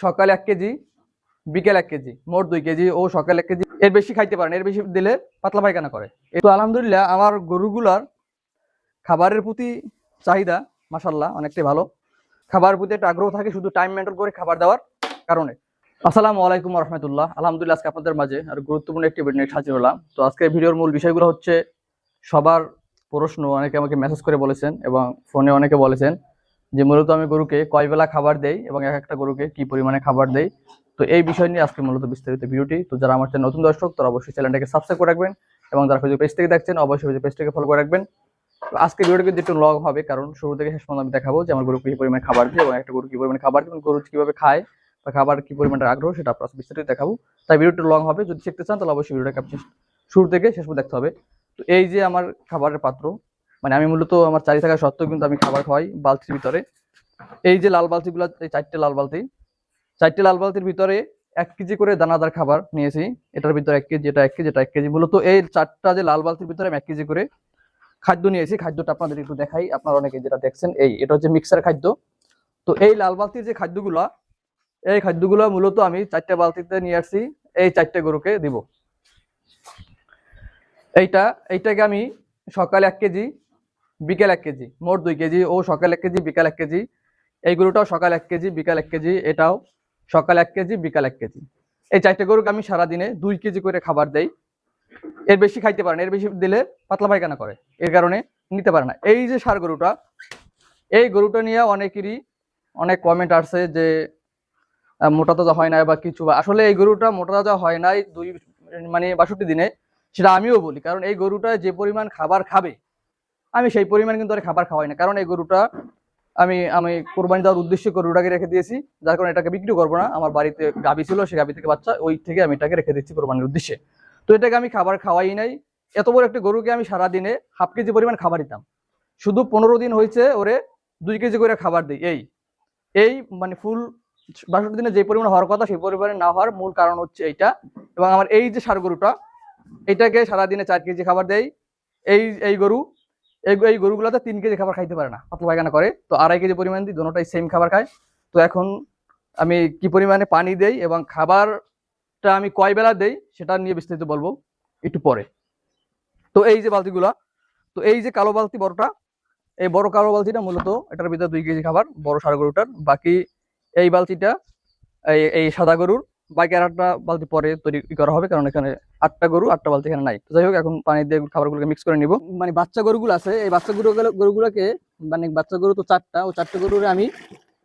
সকালে 1 কেজি, বিকেল 1 কেজি, মোট 2 কেজি। ও সকালে 1 কেজি, এর বেশি খাইতে পারে না, এর বেশি দিলে পাতলা পায়খানা করে। তো আলহামদুলিল্লাহ আমার গরুগুলার খাবারের প্রতি চাহিদা মাশাআল্লাহ অনেকটাই ভালো। খাবারের প্রতি একটা আগ্রহ থাকে শুধু টাইম মেনটেন করে খাবার দেওয়ার কারণে। আসসালামু আলাইকুম ওয়া রাহমাতুল্লাহ। আলহামদুলিল্লাহ আজকে আপনাদের মাঝে আর গুরুত্বপূর্ণ একটি ভিডিও নিয়ে হাজির হলাম। তো আজকের ভিডিওর মূল বিষয়গুলো হচ্ছে সবার প্রশ্ন, অনেকে আমাকে মেসেজ করে বলেছেন এবং ফোনে অনেকে বলেছেন যে মূলত আমি গরুকে কয় বেলা খাবার দেই এবং এক একটা গরুকে কি পরিমাণে খাবার দেই। তো এই বিষয় নিয়ে আজকে মূলত বিস্তারিত ভিডিওটি। তো যারা আমার চ্যানেল নতুন দর্শক তারা অবশ্যই চ্যানেলটাকে সাবস্ক্রাইব করে রাখবেন এবং যারা ফেসবুক পেজ থেকে দেখছেন অবশ্যই ফেসবুক পেজটাকে ফলো করে রাখবেন। তো আজকে ভিডিওটা কিন্তু একটু লং হবে, কারণ শুরু থেকে শেষ পর্যন্ত আমি দেখাবো যে আমার গরু কি পরিমাণে খাবার দিই এবং একটা গরু কি পরিমাণে খাবার দিই এবং গরু কিভাবে খায় বা খাবার কি পরিমাণে আগ্রহ সেটা আপনার বিস্তারিত দেখাবো। তাই ভিডিওটা লং হবে, যদি শিখতে চান তাহলে অবশ্যই ভিডিওটাকে আপনি শুরু থেকে শেষ পর্যন্ত দেখতে হবে। তো এই যে আমার খাবারের পাত্র, মানে আমি মূলত আমার চারি থাকা সত্ত্বেও কিন্তু আমি খাবার খাওয়াই বালতির ভিতরে। এই যে লাল বালতিগুলো, এই চারটে লাল বালতির ভিতরে 1 কেজি করে দানাদার খাবার নিয়েছি। এটার ভিতরে 1 কেজি, এটা 1 কেজি, এটা 1 কেজি। মূলত এই চারটা যে লাল বালতির ভিতরে আমি 1 কেজি করে খাদ্য নিয়েছি। খাদ্যটা আপনাদের একটু দেখাই, আপনারা অনেকে যেটা দেখছেন এটা হচ্ছে মিক্সার খাদ্য। তো এই লাল বালতির যে খাদ্যগুলা, এই খাদ্যগুলো মূলত আমি 4টে বালতিতে নিয়ে আসছি, এই 4টে গরুকে দিব। এইটাকে আমি সকালে 1 কেজি, বিকেল 1 কেজি, মোট 2 কেজি। ও সকালে 1 কেজি, বিকাল 1 কেজি। এই গরুটাও সকাল 1 কেজি, বিকাল 1 কেজি। এটাও সকাল 1 কেজি, বিকাল 1 কেজি। এই 4টে গরুকে আমি সারাদিনে 2 কেজি করে খাবার দেই। এর বেশি খাইতে পারে না, এর বেশি দিলে পাতলা পায়খানা করে, এর কারণে নিতে পারে না। এই যে ষাঁড় গরুটা, এই গরুটা নিয়ে অনেকেরই অনেক কমেন্ট আসছে যে মোটা তাজা হয় নাই বা কিছু। আসলে এই গরুটা মোটা তাজা হয় নাই 62 দিনে, সেটা আমিও বলি। কারণ এই গরুটা যে পরিমাণ খাবার খাবে আমি সেই পরিমাণ কিন্তু আর খাবার খাওয়াই না। কারণ এই গরুটা আমি আমি কোরবানি দেওয়ার উদ্দেশ্যে গরুটাকে রেখে দিয়েছি, যার কারণে এটাকে বিক্রি করবো না। আমার বাড়িতে গাভী ছিল, সেই গাভী থেকে বাচ্চা, ওই থেকে আমি এটাকে রেখে দিচ্ছি কোরবানির উদ্দেশ্যে। তো এটাকে আমি খাবার খাওয়াই নাই। এত বড় একটা গরুকে আমি সারাদিনে 1/2 কেজি পরিমাণ খাবার দিতাম। শুধু 15 দিন হয়েছে ওরে 2 কেজি করে খাবার দিই। এই মানে ফুল 62 দিনে যে পরিমাণ হওয়ার কথা সেই পরিমাণে না হওয়ার মূল কারণ হচ্ছে এইটা। এবং আমার এই যে ষাঁড় গরুটা, এটাকে সারাদিনে 4 কেজি খাবার দেয়। এই গরু, এই গরুগুলোতে 3 কেজি খাবার খাইতে পারে না, পাতলা পায়খানা করে। তো 2.5 কেজি পরিমাণ দিই, দুটোটাই সেম খাবার খায়। তো এখন আমি কি পরিমাণে পানি দেই এবং খাবারটা আমি কয় বেলা দেই সেটা নিয়ে বিস্তারিত বলবো একটু পরে। তো এই যে বালতিগুলা, তো এই যে কালো বালতি বড়টা, এই বড় কালো বালতিটা মূলত এটার ভিতরে 2 কেজি খাবার বড় ষাঁড় গরুটার। বাকি এই বালতিটা এই সাদা গরুর। বাকি আর একটা বালতি পরে তৈরি করা হবে, কারণ এখানে 8টা গরু, 8টা বালতি এখানে নাই। তো যাই হোক, এখন পানি দিয়ে খাবারগুলোকে মিক্স করে নিব। মানে বাচ্চা গরুগুলো আছে, এই বাচ্চা গরুগুলোকে, মানে বাচ্চা গরু তো 4টা, ও 4টে গরুরে আমি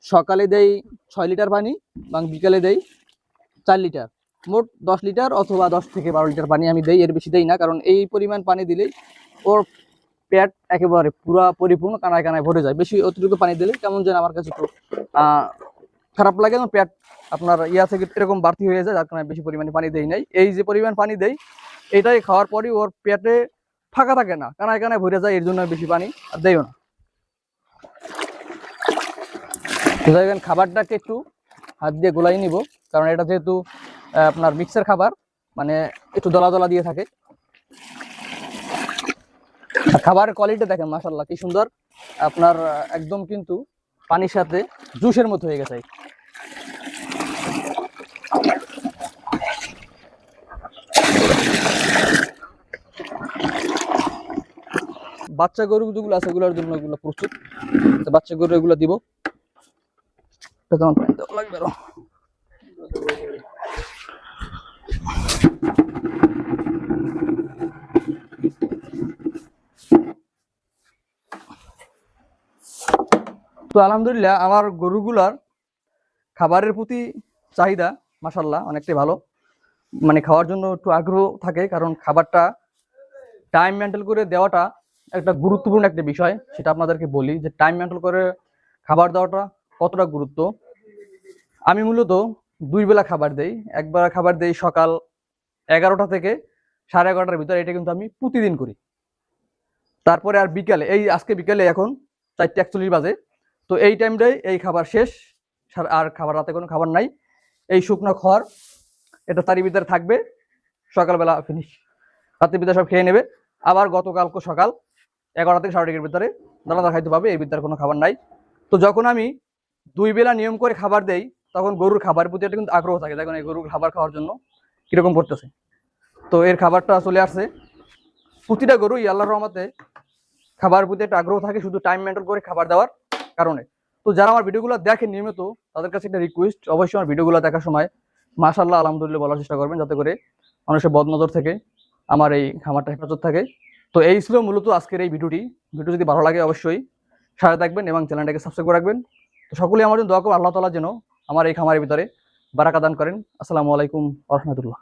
সকালে দেই 6 লিটার পানি এবং বিকালে দেই 4 লিটার। মোট 10 লিটার অথবা 10 থেকে 12 লিটার পানি আমি দেই, এর বেশি দেই না। কারণ এই পরিমাণ পানি দিলেই ওর পেট একেবারে পুরা পরিপূর্ণ কানায় কানায় ভরে যায়। বেশি অতিরিক্ত পানি দিলে কেমন যেন আমার কাছে একটু খারাপ লাগে, এবং পেট আপনার থেকে এরকম বাড়তি হয়ে যায়, যার কারণে বেশি পরিমাণে পানি দেই নাই। এই যে পরিমাণ পানি দেই, এটাই খাওয়ার পরই ওর পেটে ফাঁকা থাকে না, কানায় কানায় ভরে যায়, এর জন্য বেশি পানি আর দেইও না। খাবারটাকে একটু হাত দিয়ে গোলাই নিব, কারণ এটা যেহেতু আপনার মিক্সার খাবার, মানে একটু দলা দলা দিয়ে থাকে। খাবারের কোয়ালিটি দেখেন মাশাআল্লাহ কি সুন্দর, আপনার একদম কিন্তু পানির সাথে জুসের মতো হয়ে গেছে। বাচ্চা গরু যেগুলো আছে ওগুলোর জন্য এগুলো প্রস্তুত। বাচ্চা গরু এগুলো দিব। লাগবে আরো। তো আলহামদুলিল্লাহ আমার গরুগুলার খাবারের প্রতি চাহিদা মাশাআল্লাহ অনেকটাই ভালো। মানে খাওয়ার জন্য একটু আগ্রহ থাকে, কারণ খাবারটা টাইম মেনটেন করে দেওয়াটা একটা গুরুত্বপূর্ণ একটা বিষয়। সেটা আপনাদেরকে বলি যে টাইম মেনটেন করে খাবার দেওয়াটা কতটা গুরুত্ব। আমি মূলত 2 বেলা খাবার দেই। একবার খাবার দেই সকাল 11টা থেকে 11:30টার ভিতরে, এটা কিন্তু আমি প্রতিদিন করি। তারপরে আর বিকালে, এই আজকে বিকালে এখন 4:41 বাজে, তো এই টাইমটাই এই খাবার শেষ। আর খাবার, রাতে কোনো খাবার নাই। এই শুকনো খড় এটা তারই ভিতরে থাকবে, সকালবেলা ফিনিশ, রাতের ভিতরে সব খেয়ে নেবে। আবার গতকালকে সকাল 11টা থেকে 11:30টার ভিতরে দানাদার খাইতে পাবে, এর ভিতরে কোনো খাবার নাই। তো যখন আমি 2 বেলা নিয়ম করে খাবার দেই, তখন গরুর খাবার প্রতি একটা কিন্তু আগ্রহ থাকে, দেখুন এই গরুর খাবার খাওয়ার জন্য কিরকম করতেছে। তো এর খাবারটা চলে আসছে। প্রতিটা গরুই আল্লাহর রহমতে খাবার প্রতি একটা আগ্রহ থাকে, শুধু টাইম মেনটেন করে খাবার দেওয়ার কারণে। তো যারা আমার ভিডিওগুলো দেখেন নিয়মিত, তাদের কাছে একটা রিকোয়েস্ট, অবশ্যই আমার ভিডিওগুলো দেখার সময় মাশাআল্লাহ আলহামদুলিল্লাহ বলার চেষ্টা করবেন, যাতে করে মানুষের বদনজর থেকে আমার এই খামারটা হেফাজত থাকে। তো এই ছিল মূলত আজকের এই ভিডিওটি। ভিডিও যদি ভালো লাগে অবশ্যই সাথে থাকবেন এবং চ্যানেলটাকে সাবস্ক্রাইব করে রাখবেন। তো সকলেই আমার জন্য দোয়া করুন, আল্লাহ তাআলা যেন আমার এই খামারের ভিতরে বারাকা দান করেন। আসসালামু আলাইকুম ওয়া রাহমাতুল্লাহ।